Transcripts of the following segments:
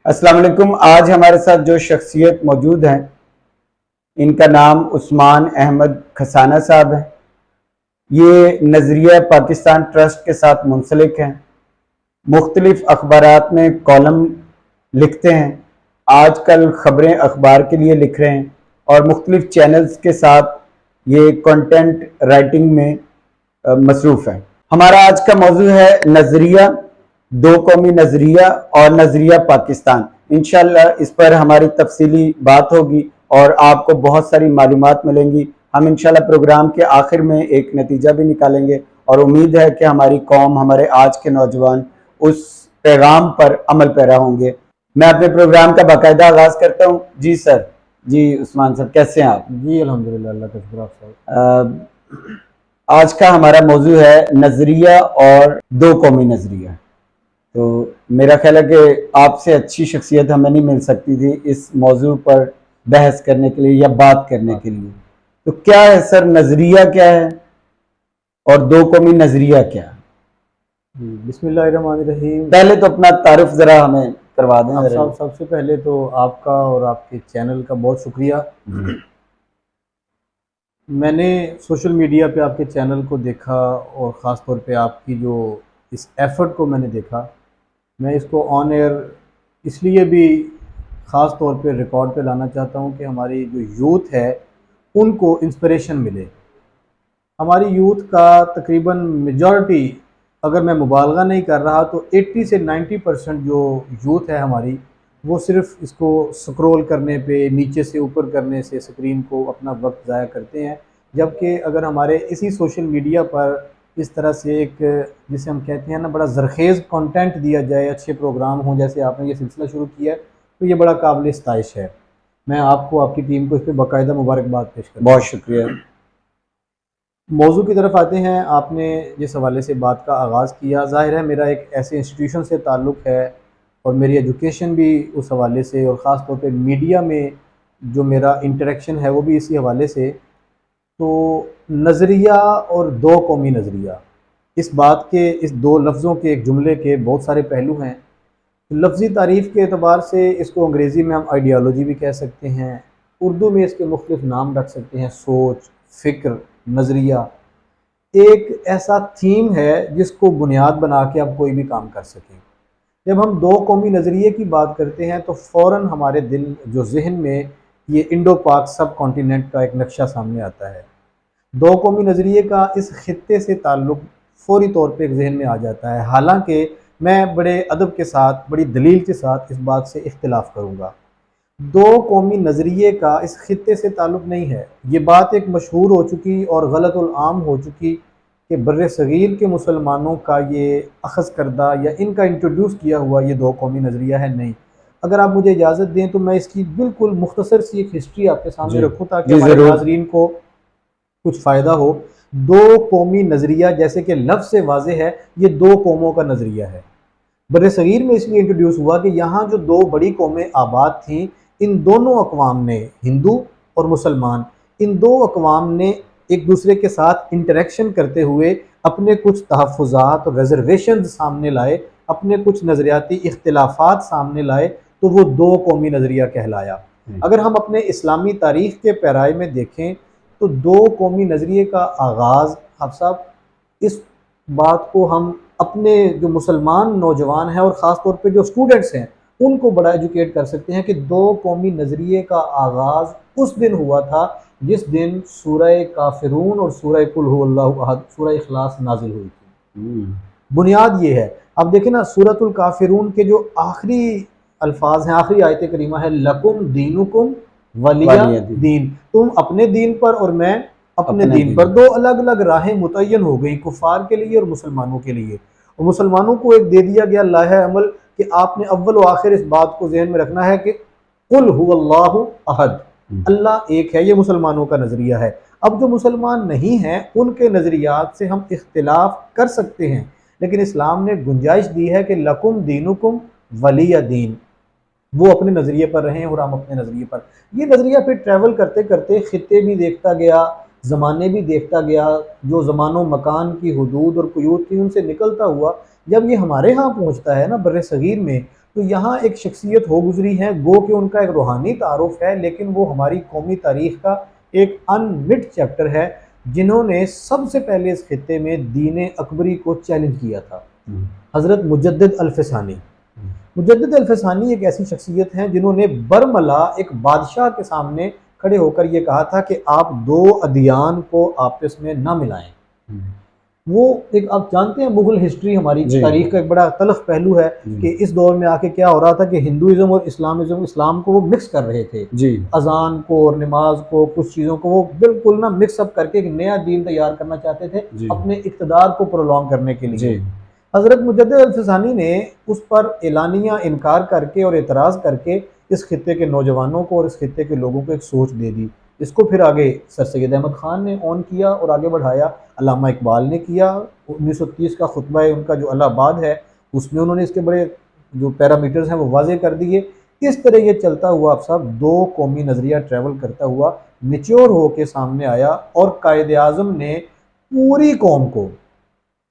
अस्सलाम वालेकुम। आज हमारे साथ जो शख्सियत मौजूद हैं, इनका नाम उस्मान अहमद खसाना साहब है। ये नज़रिया पाकिस्तान ट्रस्ट के साथ मुंसलिक हैं। मुख्तलिफ अखबारात में कॉलम लिखते हैं। आजकल ख़बरें अखबार के लिए लिख रहे हैं और मुख्तलिफ चैनल्स के साथ ये कंटेंट राइटिंग में मसरूफ़ है। हमारा आज का मौजू है नज़रिया, दो कौमी नज़रिया और नज़रिया पाकिस्तान। इंशाअल्लाह इस पर हमारी तफसीली बात होगी और आपको बहुत सारी मालूमात मिलेंगी। हम इंशाअल्लाह प्रोग्राम के आखिर में एक नतीजा भी निकालेंगे और उम्मीद है कि हमारी कौम, हमारे आज के नौजवान उस पैगाम पर अमल पैरा होंगे। मैं अपने प्रोग्राम का बाकायदा आगाज़ करता हूँ। जी सर। जी उस्मान साहब, कैसे हैं आप? जी अल्हम्दुलिल्लाह, अल्लाह का शुक्र साहब। आज का हमारा मौजू है नज़रिया और दो कौमी नज़रिया। तो मेरा ख्याल है कि आपसे अच्छी शख्सियत हमें नहीं मिल सकती थी इस मौजू पर बहस करने के लिए या बात करने के लिए। तो क्या है सर, नज़रिया क्या है और दो कौमी नज़रिया क्या है? बिस्मिल्लाहिर्रहमानिर्रहीम। पहले तो अपना तारुफ ज़रा हमें करवा दें। साहब, सबसे पहले तो आपका और आपके चैनल का बहुत शुक्रिया। मैंने सोशल मीडिया पे आपके चैनल को देखा और ख़ास तौर पे आपकी जो इस एफ़र्ट को मैंने देखा। मैं इसको ऑन एयर इसलिए भी ख़ास तौर पे रिकॉर्ड पे लाना चाहता हूँ कि हमारी जो यूथ है उनको इंस्पिरेशन मिले। हमारी यूथ का तकरीबन मेजॉरिटी, अगर मैं मुबालगा नहीं कर रहा तो 80 से 90% जो यूथ है हमारी, वो सिर्फ़ इसको स्क्रॉल करने पे, नीचे से ऊपर करने से स्क्रीन को अपना वक्त ज़ाया करते हैं। जबकि अगर हमारे इसी सोशल मीडिया पर इस तरह से एक, जिसे हम कहते हैं ना, बड़ा ज़रखेज़ कंटेंट दिया जाए, अच्छे प्रोग्राम हों, जैसे आपने ये सिलसिला शुरू किया है, तो ये बड़ा काबिल इस्ताइश है। मैं आपको, आपकी टीम को इस पर बाकायदा मुबारकबाद पेश करता हूं। बहुत शुक्रिया। मौजू की तरफ आते हैं। आपने जिस हवाले से बात का आगाज़ किया, ज़ाहिर है मेरा एक ऐसे इंस्टीट्यूशन से ताल्लुक़ है और मेरी एजुकेशन भी उस हवाले से, और ख़ास तौर पे मीडिया में जो मेरा इंटरेक्शन है वो भी इसी हवाले से। तो नज़रिया और दो कौमी नज़रिया, इस बात के, इस दो लफ्ज़ों के, एक जुमले के बहुत सारे पहलू हैं। लफ्ज़ी तारीफ़ के एतबार से इसको अंग्रेज़ी में हम आइडियालॉजी भी कह सकते हैं, उर्दू में इसके मुख्तलिफ़ नाम रख सकते हैं। सोच, फ़िक्र, नज़रिया एक ऐसा थीम है जिसको बुनियाद बना के आप कोई भी काम कर सकें। जब हम दो कौमी नज़रिए की बात करते हैं तो फ़ौरन हमारे दिल, जो जहन में, ये इंडो पाक सब कॉन्टिनेंट का एक नक्शा सामने आता है। दो कौमी नज़रिए का इस खित्ते से ताल्लुक़ फ़ौरी तौर पे एक जहन में आ जाता है। हालांकि मैं बड़े अदब के साथ, बड़ी दलील के साथ इस बात से इख्तिलाफ़ करूँगा। दो कौमी नज़रिए का इस खित्ते से ताल्लुक़ नहीं है। ये बात एक मशहूर हो चुकी और गलतुल आम हो चुकी कि बर्रे सग़ीर के मुसलमानों का ये अख़ज़ करदा या इनका इंट्रोड्यूस किया हुआ ये दो कौमी नज़रिया है। नहीं, अगर आप मुझे इजाज़त दें तो मैं इसकी बिल्कुल मुख्तसर सी एक हिस्ट्री आपके सामने रखूँ ताकि हमारे नाज़रीन को कुछ फ़ायदा हो। दो कौमी नज़रिया, जैसे कि लफ्ज़ से वाज़ेह है, ये दो कौमों का नज़रिया है। बर्रे सग़ीर में इसलिए इंट्रोड्यूस हुआ कि यहाँ जो दो बड़ी कौमें आबाद थीं, इन दोनों अक़वाम ने, हिंदू और मुसलमान, इन दो अक़वाम ने एक दूसरे के साथ इंटरेक्शन करते हुए अपने कुछ तहफ़्फ़ुज़ात और रिज़र्वेशन सामने लाए, अपने कुछ नज़रियाती इख्तिलाफ़ात सामने लाए, तो वो दो कौमी नज़रिया कहलाया। अगर हम अपने इस्लामी तारीख़ के पैराए में देखें तो दो कौमी नज़रिए का आगाज़, आप साहब, इस बात को हम अपने जो मुसलमान नौजवान हैं और ख़ास तौर पे जो स्टूडेंट्स हैं उनको बड़ा एजुकेट कर सकते हैं कि दो कौमी नज़रिए का आगाज़ उस दिन हुआ था जिस दिन सूरह काफिरून और सूरह कुल हुवल्लाहु अहद, सूरह इखलास नाजिल हुई थी। बुनियाद ये है। अब देखें ना, सूरतुल काफिरून के जो आखिरी अल्फाज हैं, आखिरी आयत करीमा है, लकुम दीनुकुम वलिया दीन, तुम अपने दीन पर और मैं अपने दीन पर। दो अलग अलग राहें मुतय्यन हो गई, कुफार के लिए और मुसलमानों के लिए। और मुसलमानों को एक दे दिया गया लाहे अमल कि आपने अव्वल व आखिर इस बात को ज़हन में रखना है कि कुल हुवल्लाहु अहद, अल्लाह एक है। ये मुसलमानों का नज़रिया है। अब जो मुसलमान नहीं हैं उनके नज़रियात से हम इख्तिलाफ़ कर सकते हैं, लेकिन इस्लाम ने गुंजाइश दी है कि लकुम दीनुकुम वलिया दीन, वो अपने नज़रिए पर रहें और हम अपने नज़रिए पर। ये नज़रिया फिर ट्रैवल करते करते ख़ित्ते भी देखता गया, ज़माने भी देखता गया, जो ज़मानो मकान की हुदूद और क़ुयूद थी उनसे निकलता हुआ जब ये हमारे यहाँ पहुँचता है ना बर्रे सग़ीर में, तो यहाँ एक शख्सियत हो गुजरी है, गो कि उनका एक रूहानी तारुफ है, लेकिन वो हमारी कौमी तारीख का एक अनमिट चैप्टर है, जिन्होंने सबसे पहले इस खित्ते में दीन अकबरी को चैलेंज किया था। हज़रत मुजद्दिद अल-फ़सानी। मुजद्दिद अल-फ़सानी एक ऐसी शख्सियत हैं जिन्होंने बरमला एक बादशाह के सामने खड़े होकर ये कहा था कि आप दो अदियान को आपस में ना मिलाएं। वो एक, आप जानते हैं मुगल हिस्ट्री हमारी तारीख का एक बड़ा तलख पहलू है कि इस दौर में आके क्या हो रहा था कि हिंदुइज्म और इस्लाम को वो मिक्स कर रहे थे जी। अजान को और नमाज को, कुछ चीज़ों को वो बिल्कुल ना मिक्सअप करके एक नया दीन तैयार करना चाहते थे अपने इक़्तिदार को प्रोलॉन्ग करने के लिए। हज़रत मुजद्दिद अल-फ़सानी ने उस पर एलानिया इनकार करके और एतराज़ करके इस खित्ते के नौजवानों को और इस खित्ते के लोगों को एक सोच दे दी। इसको फिर आगे सर सैयद अहमद ख़ान ने ऑन किया और आगे बढ़ाया, अल्लामा इकबाल ने किया। 1930 का खुतबा उनका जो अलाहाबाद है उसमें उन्होंने इसके बड़े जो पैरामीटर्स हैं वो वाज़े कर दिए। इस तरह ये चलता हुआ आप सब दो कौमी नज़रिया ट्रैवल करता हुआ मेच्योर हो के सामने आया और कायद आज़म ने पूरी कौम को,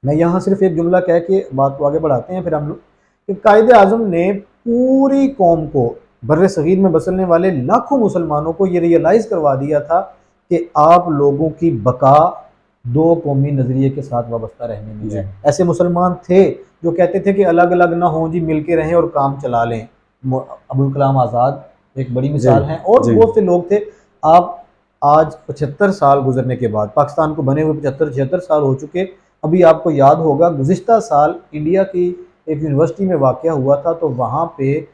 मैं यहाँ सिर्फ एक जुमला कह के बात को आगे बढ़ाते हैं फिर हम लोग, कि कायद आज़म ने पूरी कौम को, बर्रे सगीर में बसने वाले लाखों मुसलमानों को ये रियलाइज़ करवा दिया था कि आप लोगों की बका दो कौमी नज़रिए के साथ वाबस्ता रहने में है। ऐसे मुसलमान थे जो कहते थे कि अलग अलग ना हों जी, मिल के रहें और काम चला लें। अबुल कलाम आज़ाद एक बड़ी मिसाल हैं और बहुत से लोग थे। आप आज 75 साल गुजरने के बाद, पाकिस्तान को बने हुए 75-76 साल हो चुके, अभी आपको याद होगा गुज़िश्ता साल इंडिया की एक यूनिवर्सिटी में वाक़या हुआ था, तो वहाँ पे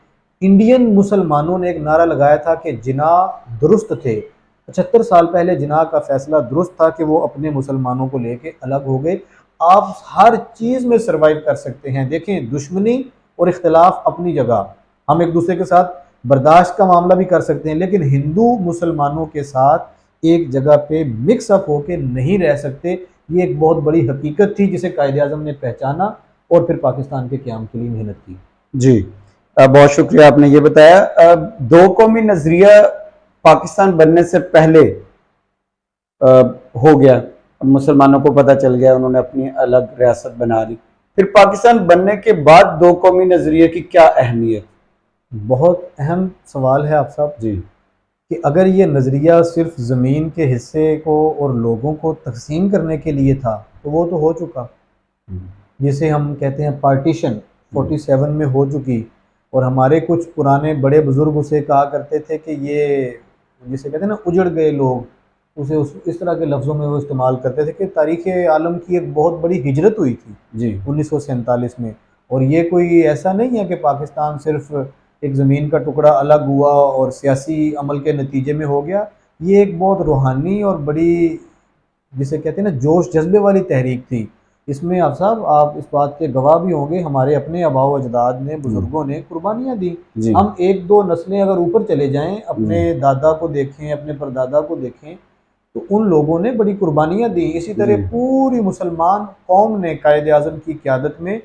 इंडियन मुसलमानों ने एक नारा लगाया था कि जिना दुरुस्त थे। 75 साल पहले जिना का फैसला दुरुस्त था कि वो अपने मुसलमानों को लेके अलग हो गए। आप हर चीज़ में सर्वाइव कर सकते हैं। देखें, दुश्मनी और इख्तिलाफ अपनी जगह, हम एक दूसरे के साथ बर्दाश्त का मामला भी कर सकते हैं, लेकिन हिंदू मुसलमानों के साथ एक जगह पे मिक्सअप होके नहीं रह सकते। ये एक बहुत बड़ी हकीकत थी जिसे कायद आज़म ने पहचाना और फिर पाकिस्तान के क़याम के लिए मेहनत की। जी, बहुत शुक्रिया, आपने ये बताया। दो कौमी नजरिया पाकिस्तान बनने से पहले हो गया, मुसलमानों को पता चल गया, उन्होंने अपनी अलग रियासत बना ली। फिर पाकिस्तान बनने के बाद दो कौमी नजरिए की क्या अहमियत? बहुत अहम सवाल है आप साहब जी, कि अगर ये नज़रिया सिर्फ ज़मीन के हिस्से को और लोगों को तकसीम करने के लिए था तो वो तो हो चुका। जिसे हम कहते हैं पार्टीशन 47 में हो चुकी, और हमारे कुछ पुराने बड़े बुजुर्ग उसे कहा करते थे कि ये जिसे कहते हैं ना उजड़ गए लोग, उसे इस तरह के लफ्ज़ों में वो इस्तेमाल करते थे कि तारीख़ आलम की एक बहुत बड़ी हिजरत हुई थी जी 1947 में। और ये कोई ऐसा नहीं है कि पाकिस्तान सिर्फ एक ज़मीन का टुकड़ा अलग हुआ और सियासी अमल के नतीजे में हो गया। ये एक बहुत रूहानी और बड़ी, जिसे कहते हैं ना, जोश जज्बे वाली तहरीक थी। इसमें आप साहब, आप इस बात के गवाह भी होंगे, हमारे अपने आबाओ अजदाद ने, बुजुर्गों ने कुर्बानियाँ दी। हम एक दो नस्लें अगर ऊपर चले जाएं, अपने दादा को देखें, अपने परदादा को देखें, तो उन लोगों ने बड़ी कुर्बानियाँ दी। इसी तरह पूरी मुसलमान कौम ने कायद आज़म की क़यादत में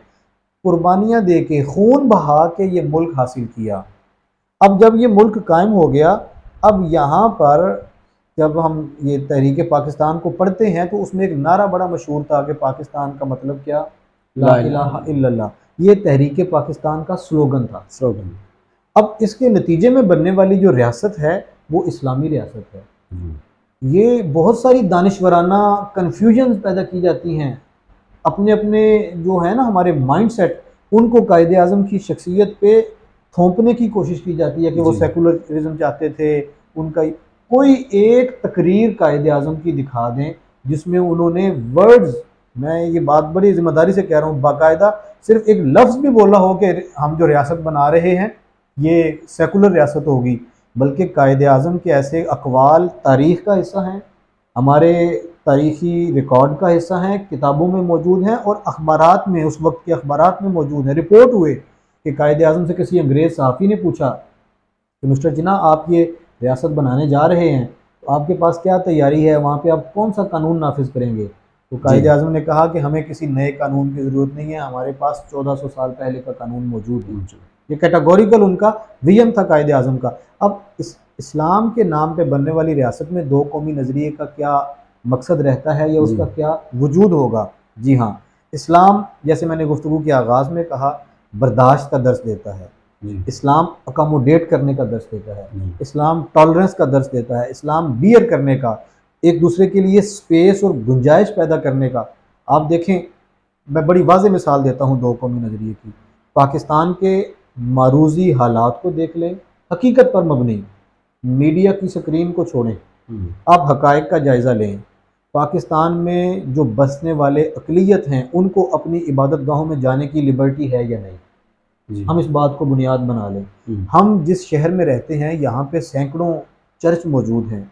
कुर्बानियाँ दे के, खून बहा के ये मुल्क हासिल किया। अब जब ये मुल्क कायम हो गया, अब यहाँ पर जब हम ये तहरीक पाकिस्तान को पढ़ते हैं तो उसमें एक नारा बड़ा मशहूर था कि पाकिस्तान का मतलब क्या, ला इलाहा इल्लल्लाह। ये तहरीक पाकिस्तान का स्लोगन था। अब इसके नतीजे में बनने वाली जो रियासत है वो इस्लामी रियासत है। ये बहुत सारी दानिशवराना कन्फ्यूजन पैदा की जाती हैं, अपने अपने जो है ना हमारे माइंडसेट, उनको कायद आज़म की शख्सियत पे थोपने की कोशिश की जाती है कि वो सेकुलरिज्म चाहते थे। उनका कोई एक तकरीर कायद आज़म की दिखा दें जिसमें उन्होंने वर्ड्स, मैं ये बात बड़ी जिम्मेदारी से कह रहा हूँ, बाकायदा सिर्फ एक लफ्ज़ भी बोला हो कि हम जो रियासत बना रहे हैं ये सेकुलर रियासत होगी, बल्कि कायद आज़म के ऐसे अक़वाल तारीख़ का हिस्सा हैं, हमारे तारीख़ी रिकॉर्ड का हिस्सा हैं, किताबों में मौजूद हैं और अखबारात में, उस वक्त के अखबारात में मौजूद हैं। रिपोर्ट हुए कि कायद आज़म से किसी अंग्रेज़ सहाफ़ी ने पूछा कि मिस्टर जिन्ना, आप ये रियासत बनाने जा रहे हैं तो आपके पास क्या तैयारी है, वहाँ पे आप कौन सा कानून नाफिज करेंगे? तो कायद आज़म ने कहा कि हमें किसी नए कानून की ज़रूरत नहीं है, हमारे पास 1400 साल पहले का कानून मौजूद है। ये कैटेगोरिकल उनका विजन था कायद आज़म का। अब इस्लाम के नाम पे बनने वाली रियासत में दो कौमी नज़रिए का क्या मकसद रहता है या उसका क्या वजूद होगा? जी हाँ, इस्लाम, जैसे मैंने गुफ्तगू के आगाज़ में कहा, बर्दाश्त का दर्स देता है। जी, इस्लाम अकोमोडेट करने का दर्स देता है, जी, इस्लाम टॉलरेंस का दर्स देता है, इस्लाम बियर करने का, एक दूसरे के लिए स्पेस और गुंजाइश पैदा करने का। आप देखें, मैं बड़ी वाज़ेह मिसाल देता हूँ दो कौमी नज़रिए की। पाकिस्तान के मारूज़ी हालात को देख लें, हकीकत पर मबनी, मीडिया की स्क्रीन को छोड़ें, आप हक़ाइक़ का जायज़ा लें। पाकिस्तान में जो बसने वाले अक़लियत हैं, उनको अपनी इबादत गाहों में जाने की लिबर्टी है या नहीं? जी, हम इस बात को बुनियाद बना लें। हम जिस शहर में रहते हैं, यहाँ पे सैकड़ों चर्च मौजूद हैं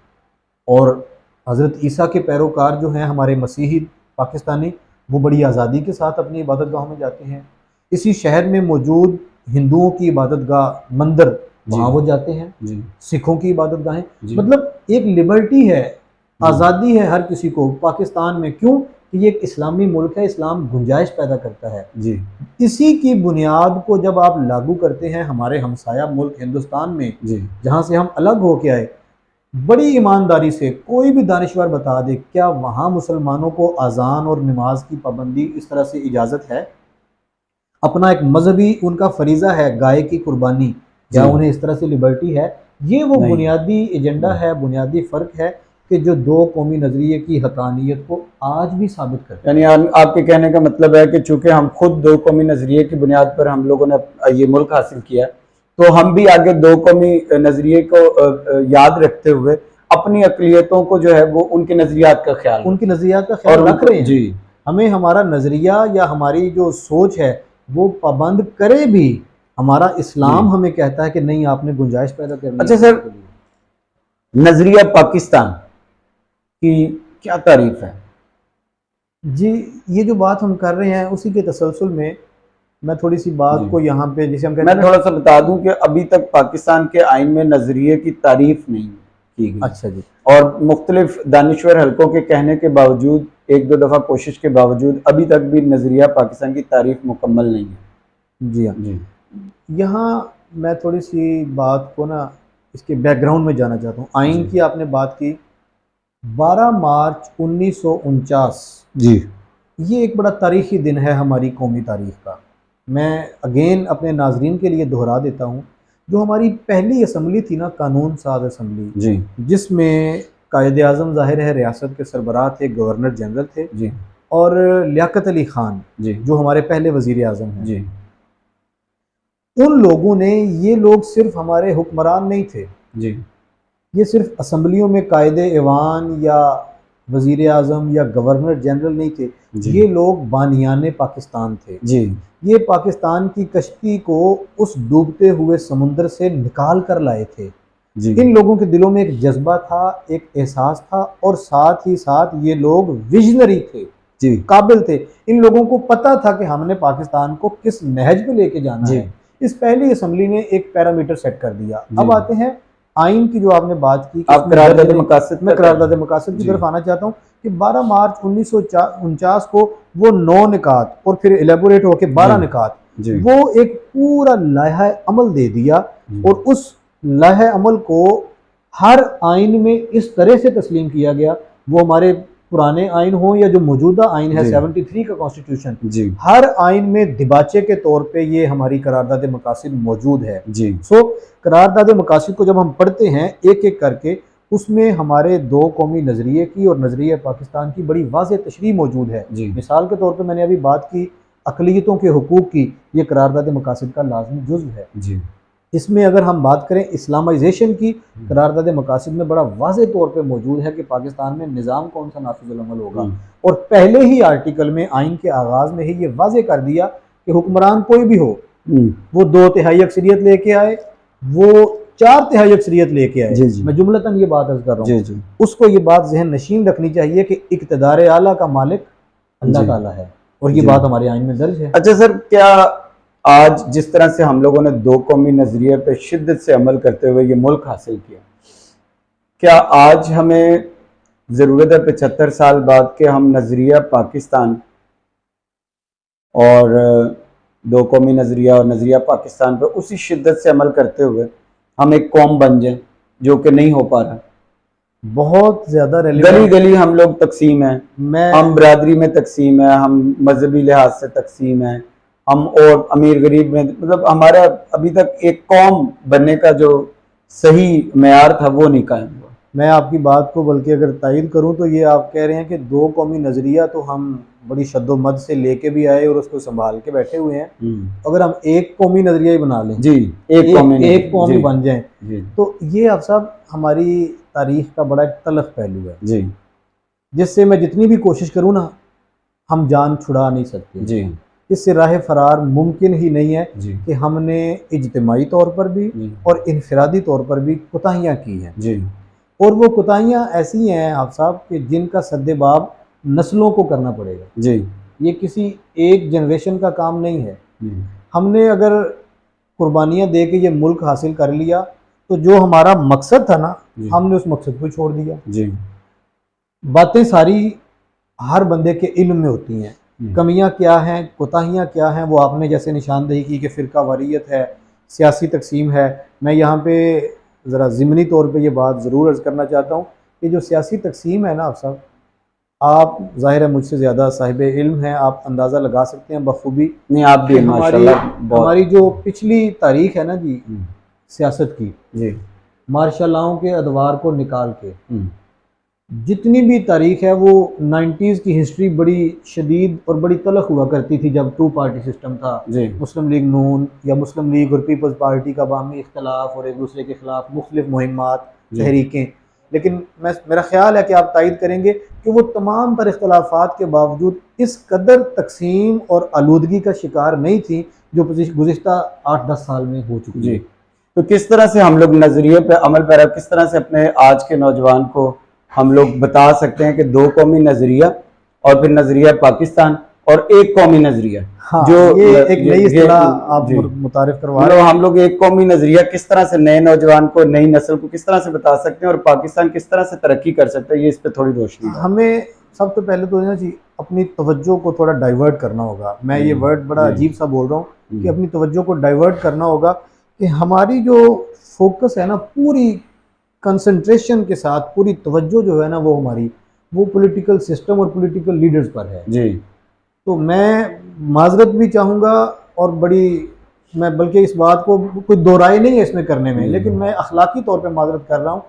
और हज़रत ईसा के पैरोकार जो हैं हमारे मसीही पाकिस्तानी, वो बड़ी आज़ादी के साथ अपनी इबादत गाहों में जाते हैं। इसी शहर में मौजूद हिंदुओं की इबादत गाह मंदिर, वहाँ वो जाते हैं। जी, सिखों की इबादत गाहें, जी, मतलब एक लिबर्टी है, आज़ादी है हर किसी को पाकिस्तान में। क्यों? कि ये एक इस्लामी मुल्क है, इस्लाम गुंजाइश पैदा करता है। जी, इसी की बुनियाद को जब आप लागू करते हैं हमारे हमसाया मुल्क हिंदुस्तान में, जी, जहाँ से हम अलग होके आए, बड़ी ईमानदारी से कोई भी दानिशवर बता दे, क्या वहाँ मुसलमानों को अजान और नमाज की पाबंदी इस तरह से इजाज़त है? अपना एक मजहबी उनका फरीज़ा है गाय की कुर्बानी, क्या जी, उन्हें इस तरह से लिबर्टी है? ये वो नहीं, बुनियादी एजेंडा है, बुनियादी फ़र्क है कि जो दो कौमी नज़रिए की हक़ानियत को आज भी साबित करता है। यानी आपके कहने का मतलब है कि चूंकि हम खुद दो कौमी नजरिए की बुनियाद पर हम लोगों ने ये मुल्क हासिल किया, तो हम भी आगे दो कौमी नजरिए को याद रखते हुए अपनी अक़लियतों को जो है वो उनके नजरियात का ख्याल उनकी नज़रियात का और ख्याल रख उनको रहे हैं। जी, हमें हमारा नज़रिया या हमारी जो सोच है वो पाबंद करे भी, हमारा इस्लाम जी। हमें कहता है कि नहीं, आपने गुंजाइश पैदा करनी अच्छा है सर, अपने लिए। नजरिया पाकिस्तान की क्या तारीफ है? जी, ये जो बात हम कर रहे हैं उसी के तसलसल में मैं थोड़ी सी बात जी, को यहाँ पे, जिसे हम कहते मैं हैं ना। थोड़ा सा बता दूं कि अभी तक पाकिस्तान के आइन में नजरिए की तारीफ नहीं की गई अच्छा जी। और मुख्तलिफ दानिश्वर हलकों के कहने के बावजूद, एक दो दफ़ा कोशिश के बावजूद अभी तक भी नजरिया पाकिस्तान की तारीफ मुकम्मल नहीं है। जी हाँ, जी, यहाँ मैं थोड़ी सी बात को ना इसके बैकग्राउंड में जाना चाहता हूँ। आइन जी, की आपने बात की, 12 मार्च 1949, जी, ये एक बड़ा तारीख़ी दिन है हमारी कौमी तारीख़ का। मैं अगेन अपने नाजरीन के लिए दोहरा देता हूँ, जो हमारी पहली असम्बली थी ना, कानून साज असम्बली, जी, जिसमें कायद आज़म ज़ाहिर है रियासत के सरबराह थे, गवर्नर जनरल थे, जी, और लियाकत अली ख़ान जी, जो हमारे पहले वज़ीर आज़म हैं। जी, उन लोगों ने, ये लोग सिर्फ हमारे हुक्मरान नहीं थे, जी, ये सिर्फ असम्बलियों में कायदे ऐवान या वज़ीर आज़म या गवर्नर जनरल नहीं थे, जी, ये लोग बानियाने पाकिस्तान थे। जी, ये पाकिस्तान की कश्ती को उस डूबते हुए समुंदर से निकाल कर लाए थे। जी, इन लोगों के दिलों में एक जज्बा था, एक एहसास था, और साथ ही साथ ये लोग विजनरी थे, जी, काबिल थे। इन लोगों को पता था कि हमने पाकिस्तान को किस नहज पे लेके जाना जी, है। इस पहली असम्बली ने एक पैरामीटर सेट कर दिया। जी। अब आते हैं आइन की, जो आपने बात की कि आप उसमें करारदाद दर्ज नहीं। मकासद मैं पर करारदाद मकासद की जी, तरफ आना चाहता हूँ कि 12 मार्च 1949 को वो 9 निकात और फिर एलेबोरेट होकर 12 जी, निकात, जी, वो एक पूरा लाहा अमल दे दिया। जी, और उस लाहा अमल को हर आइन में इस तरह से तस्लीम किया गया, वो हमारे पुराने आइन हो या जो मौजूदा आइन है जी, 73 का कॉन्स्टिट्यूशन, जी, हर आइन में दिबाचे के तौर पे ये हमारी करारदाद मकासिद मौजूद है। जी, सो करारदाद मकासिद को जब हम पढ़ते हैं एक एक करके, उसमें हमारे दो कौमी नज़रिए की और नज़रिए पाकिस्तान की बड़ी वाज़ेह तशरीह मौजूद है। जी, मिसाल के तौर पे मैंने अभी बात की अक़लियतों के हुकूक़ की, ये करारदाद मकासिद का लाज़मी जुज़्व है। जी, इसमें अगर हम बात करें इस्लामाइजेशन की, करारदाद मकासिद में बड़ा वाज़ेह तौर पे मौजूद है कि पाकिस्तान में निज़ाम कौन सा नाफिज़ुल अमल होगा। और पहले ही आर्टिकल में, आइन के आगाज़ में ही ये वाज़ेह कर दिया कि हुक्मरान कोई भी हो, वो 2/3 अक्सरियत लेके आए, वो 4/3 अक्सरियत लेके आए, जी, जी, मैं जुमलतन ये बात अर्ज़ कर रहा जी, हूँ, जी, उसको ये बात ज़हन नशीन रखनी चाहिए कि इक़्तिदार आला का मालिक अल्लाह जी, ताला है, और ये जी। बात हमारे आइन में दर्ज है। अच्छा सर, क्या आज जिस तरह से हम लोगों ने दो कौमी नजरिए पे शिद्दत से अमल करते हुए ये मुल्क हासिल किया, क्या आज हमें ज़रूरत है 75 साल बाद के हम नजरिया पाकिस्तान और दो कौमी नजरिया और नजरिया पाकिस्तान पे उसी शिद्दत से अमल करते हुए हम एक कौम बन जाए, जो कि नहीं हो पा रहा? बहुत ज़्यादा गली रेलिवेंट। गली हम लोग तकसीम हैं, मैं हम बरादरी में तकसीम है, हम मजहबी लिहाज से तकसीम है, हम और अमीर गरीब में, मतलब हमारा अभी तक एक कौम बनने का जो सही मेयार था वो नहीं कायम हुआ। मैं आपकी बात को बल्कि अगर तायद करूं तो ये आप कह रहे हैं कि दो कौमी नज़रिया तो हम बड़ी शद्दोमद से लेके भी आए और उसको संभाल के बैठे हुए हैं। अगर हम एक कौमी नज़रिया ही बना लें जी, एक कौमी बन जाएं जी, तो ये आप सब हमारी तारीख का बड़ा एक तलख पहलू है जी, जिससे मैं जितनी भी कोशिश करूं ना हम जान छुड़ा नहीं सकते जी, इससे राह फरार मुमकिन ही नहीं है जी, कि हमने इज्तिमाई तौर पर भी जी, और इनफरादी तौर पर भी कोताहियाँ की हैं। जी, और वो कोताहियाँ ऐसी हैं आप साहब कि जिनका सद्देबाब नस्लों को करना पड़ेगा। जी, ये किसी एक जनरेशन का काम नहीं है। जी, हमने अगर कुर्बानियाँ दे के ये मुल्क हासिल कर लिया तो जो हमारा मकसद था ना जी, हमने उस मकसद को छोड़ दिया। जी, बातें सारी हर बंदे के इल्म में होती हैं, कमियां क्या हैं, कोताहियां क्या हैं, वो आपने जैसे निशानदेही की कि फ़िरका वारियत है, सियासी तकसीम है। मैं यहाँ पे ज़रा ज़िमनी तौर पे ये बात ज़रूर अर्ज़ करना चाहता हूँ कि जो सियासी तकसीम है ना आप सब, आप ज़ाहिर है मुझसे ज़्यादा साहिब इल्म हैं, आप अंदाज़ा लगा सकते हैं बखूबी नहीं आप भी माशाल्लाह बहुत। हमारी जो पिछली तारीख है ना जी सियासत की, जी, मार्शलाओं के अदवार को निकाल के जितनी भी तारीख है वो 90s की हिस्ट्री बड़ी शदीद और बड़ी तलख हुआ करती थी जब टू पार्टी सिस्टम था। जी, मुस्लिम लीग नून या मुस्लिम लीग और पीपल्स पार्टी का बाहमी इख्तलाफ और एक दूसरे के खिलाफ मुख्तलिफ मुहिम्मात तहरीकें। लेकिन मेरा ख्याल है कि आप तायद करेंगे कि वो तमाम तर इख्तलाफात के बावजूद इस कदर तकसीम और आलूदगी का शिकार नहीं थी जो गुज़िश्ता 8-10 साल में हो चुकी जी। है। तो किस तरह से हम लोग नज़रिए पे अमल पैरा, किस तरह से अपने आज के नौजवान को हम लोग बता सकते हैं कि दो कौमी नज़रिया और फिर नज़रिया पाकिस्तान और एक कौमी नज़रिया, हाँ, जो ये एक नई इस्तिलाह आप मुतारिफ करवा रहे हैं। हम लोग एक कौमी नज़रिया किस तरह से नए नौजवान को, नई नस्ल को किस तरह से बता सकते हैं और पाकिस्तान किस तरह से तरक्की कर सकता है, ये इस पर थोड़ी रोशनी डालें। हमें सब तो पहले तो ना जी अपनी तवज्जो को थोड़ा डाइवर्ट करना होगा। मैं ये वर्ड बड़ा अजीब सा बोल रहा हूँ कि अपनी तवज्जो को डाइवर्ट करना होगा कि हमारी जो फोकस है ना, पूरी कंसंट्रेशन के साथ पूरी तवज्जो जो है ना वो पॉलिटिकल सिस्टम और पॉलिटिकल लीडर्स पर है जी। तो मैं माजरत भी चाहूँगा और मैं बल्कि इस बात को कोई दो राय नहीं है इसमें करने में, लेकिन मैं अखलाकी तौर पे माजरत कर रहा हूँ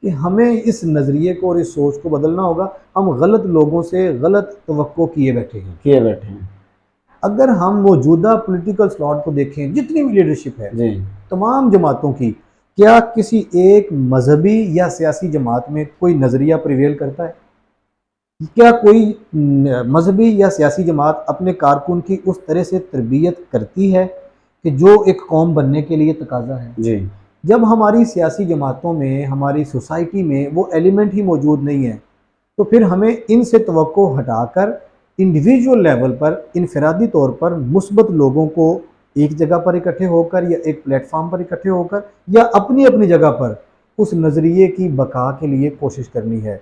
कि हमें इस नज़रिए को और इस सोच को बदलना होगा। हम गलत लोगों से गलत तवक्को किए बैठे हैं। अगर हम मौजूदा पॉलिटिकल स्लॉट को देखें, जितनी भी लीडरशिप है जी, तमाम जमातों की, क्या किसी एक मजहबी या सियासी जमात में कोई नज़रिया प्रिवेल करता है? क्या कोई मजहबी या सियासी जमात अपने कारकुन की उस तरह से तरबियत करती है कि जो एक कौम बनने के लिए तकाजा है? जी, जब हमारी सियासी जमातों में, हमारी सोसाइटी में वो एलिमेंट ही मौजूद नहीं है तो फिर हमें इनसे तवक्को हटाकर इंडिविजुअल लेवल पर, इनफरादी तौर पर मुस्बत लोगों को एक जगह पर इकट्ठे होकर या एक प्लेटफॉर्म पर इकट्ठे होकर या अपनी अपनी जगह पर उस नज़रिए की बका के लिए कोशिश करनी है।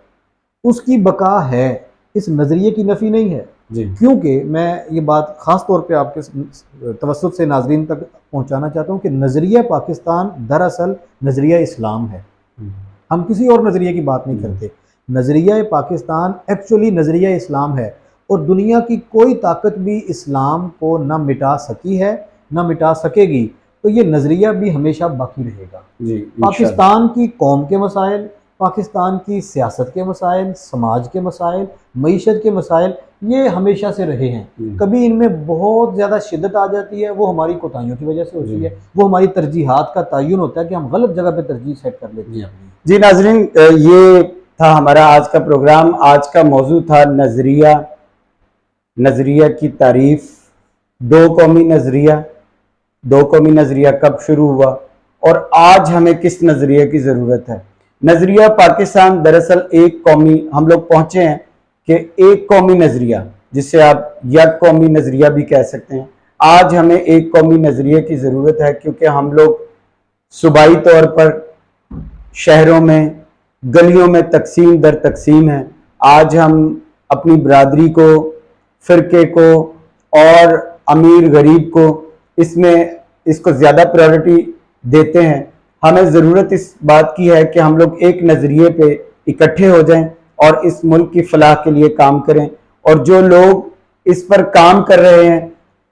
उसकी बका है, इस नज़रिए की नफ़ी नहीं है। जी, क्योंकि मैं ये बात ख़ास तौर पे आपके तवज्जुह से नाज़रीन तक पहुंचाना चाहता हूं कि नज़रिया पाकिस्तान दरअसल नज़रिया इस्लाम है। हम किसी और नज़रिए की बात नहीं करते। नज़रिया पाकिस्तान एक्चुअली नज़रिया इस्लाम है और दुनिया की कोई ताकत भी इस्लाम को न मिटा सकी है न मिटा सकेगी। तो ये नज़रिया भी हमेशा बाकी रहेगा। जी, पाकिस्तान की कौम के मसाइल, पाकिस्तान की सियासत के मसाइल, समाज के मसाइल, मईशत के मसाइल, ये हमेशा से रहे हैं। कभी इनमें बहुत ज़्यादा शिद्दत आ जाती है, वो हमारी कोताहियों की वजह से होती है, वो हमारी तरजीहात का तयन होता है कि हम गलत जगह पे तरजीह सेट कर लेते हैं। जी नाज़रीन, ये था हमारा आज का प्रोग्राम। आज का मौजू था नज़रिया की तारीफ, दो कौमी नज़रिया कब शुरू हुआ और आज हमें किस नज़रिए की ज़रूरत है। नज़रिया पाकिस्तान दरअसल एक कौमी, हम लोग पहुँचे हैं कि एक कौमी नज़रिया, जिसे आप यक कौमी नज़रिया भी कह सकते हैं। आज हमें एक कौमी नज़रिए की ज़रूरत है क्योंकि हम लोग सूबाई तौर पर शहरों में, गलियों में तकसीम दर तकसीम है। आज हम अपनी बरादरी को, फ़िरके को और अमीर गरीब को इसको ज़्यादा प्रायोरिटी देते हैं। हमें ज़रूरत इस बात की है कि हम लोग एक नज़रिए पे इकट्ठे हो जाएं और इस मुल्क की फलाह के लिए काम करें। और जो लोग इस पर काम कर रहे हैं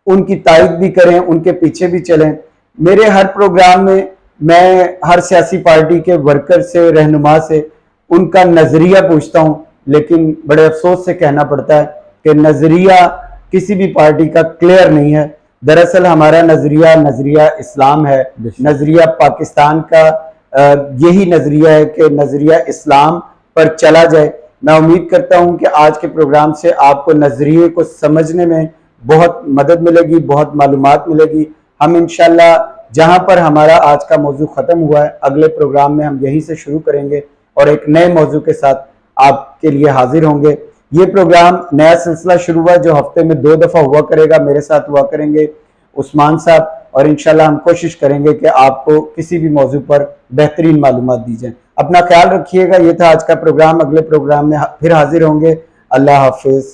उनकी तारीफ भी करें, उनके पीछे भी चलें। मेरे हर प्रोग्राम में मैं हर सियासी पार्टी के वर्कर से, रहनुमा से उनका नजरिया पूछता हूं, लेकिन बड़े अफसोस से कहना पड़ता है कि नजरिया किसी भी पार्टी का क्लियर नहीं है। दरअसल हमारा नजरिया इस्लाम है, नजरिया पाकिस्तान का यही नजरिया है कि नजरिया इस्लाम पर चला जाए। मैं उम्मीद करता हूं कि आज के प्रोग्राम से आपको नजरिए को समझने में बहुत मदद मिलेगी, बहुत मालूमात मिलेगी। हम इंशाल्लाह जहां पर हमारा आज का मौजू खत्म हुआ है, अगले प्रोग्राम में हम यहीं से शुरू करेंगे और एक नए मौजू के साथ आपके लिए हाजिर होंगे। ये प्रोग्राम नया सिलसिला शुरू हुआ जो हफ्ते में 2 दफा हुआ करेगा। मेरे साथ हुआ करेंगे उस्मान साहब, और इंशाल्लाह हम कोशिश करेंगे कि आपको किसी भी मौजू पर बेहतरीन मालूमात दी जाए। अपना ख्याल रखिएगा। ये था आज का प्रोग्राम। अगले प्रोग्राम में फिर हाजिर होंगे। अल्लाह हाफिज।